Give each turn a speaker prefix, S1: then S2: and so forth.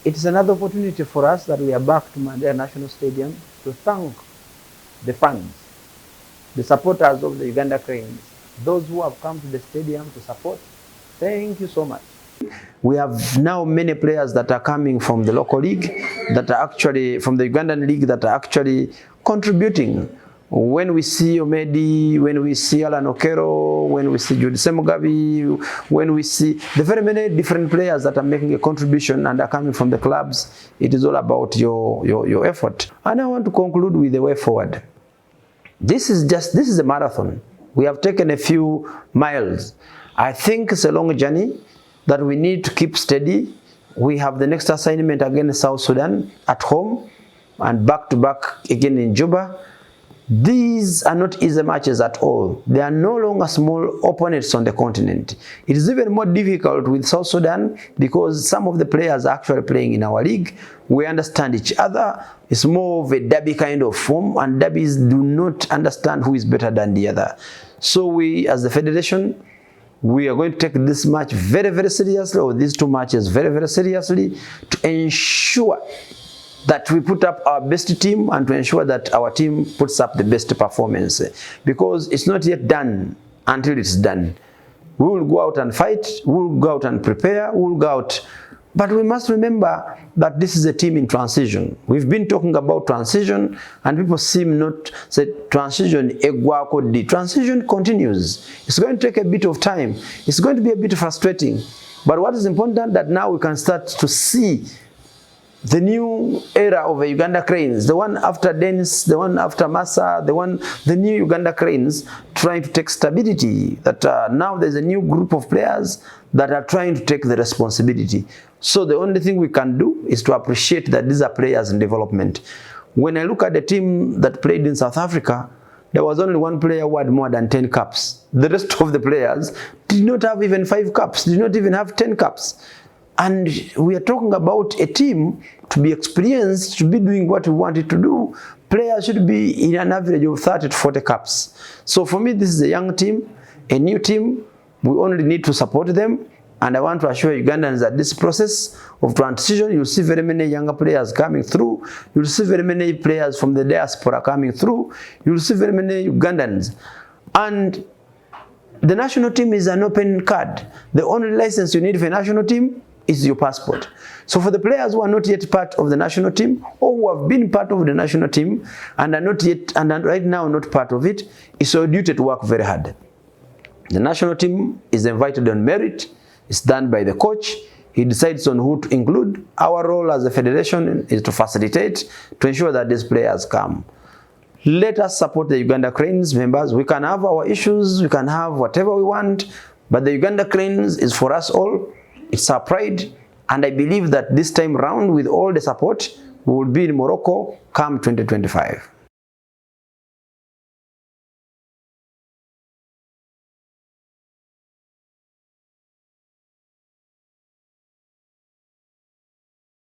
S1: It's another opportunity for us that we are back to Mandela National Stadium to thank the fans, the supporters of the Uganda Cranes, those who have come to the stadium to support. Thank you so much. We have now many players that are coming from the local league, that are actually from the Ugandan league, that are actually contributing. When we see Omedi, when we see Alan Okero, when we see Jude Semugabi, when we see the very many different players that are making a contribution and are coming from the clubs, it is all about your effort. And I want to conclude with the way forward. This is a marathon. We have taken a few miles. I think it's a long journey that we need to keep steady. We have the next assignment against South Sudan at home and back to back again in Juba. These are not easy matches at all. They are no longer small opponents on the continent. It is even more difficult with South Sudan because some of the players are actually playing in our league. We understand each other. It's more of a derby kind of form, and derbies do not understand who is better than the other. So we, as the federation, we are going to take this match very, very seriously, or these two matches very, very seriously, to ensure that we put up our best team and to ensure that our team puts up the best performance. Because it's not yet done until it's done. We will go out and fight, we will go out and prepare, we will go out. But we must remember that this is a team in transition. We've been talking about transition, and people seem not say transition. Transition continues. It's going to take a bit of time. It's going to be a bit frustrating. But what is important that now we can start to see the new era of the Uganda Cranes, the one after Dennis, the one after Massa, the new Uganda Cranes trying to take stability. That now there's a new group of players that are trying to take the responsibility. So the only thing we can do is to appreciate that these are players in development. When I look at the team that played in South Africa, there was only one player who had more than 10 caps. The rest of the players did not have even 5 caps, did not even have 10 caps. And we are talking about a team to be experienced, to be doing what we wanted to do. Players should be in an average of 30 to 40 caps. So for me, this is a young team, a new team. We only need to support them. And I want to assure Ugandans that this process of transition, you'll see very many younger players coming through. You'll see very many players from the diaspora coming through. You'll see very many Ugandans. And the national team is an open card. The only license you need for a national team is your passport. So for the players who are not yet part of the national team, or who have been part of the national team and are not yet, and are right now not part of it, it's your duty to work very hard. The national team is invited on merit. It's done by the coach. He decides on who to include. Our role as a federation is to facilitate, to ensure that these players come. Let us support the Uganda Cranes members. We can have our issues, we can have whatever we want, but the Uganda Cranes is for us all. It's our pride, and I believe that this time round, with all the support, we will be in Morocco come 2025.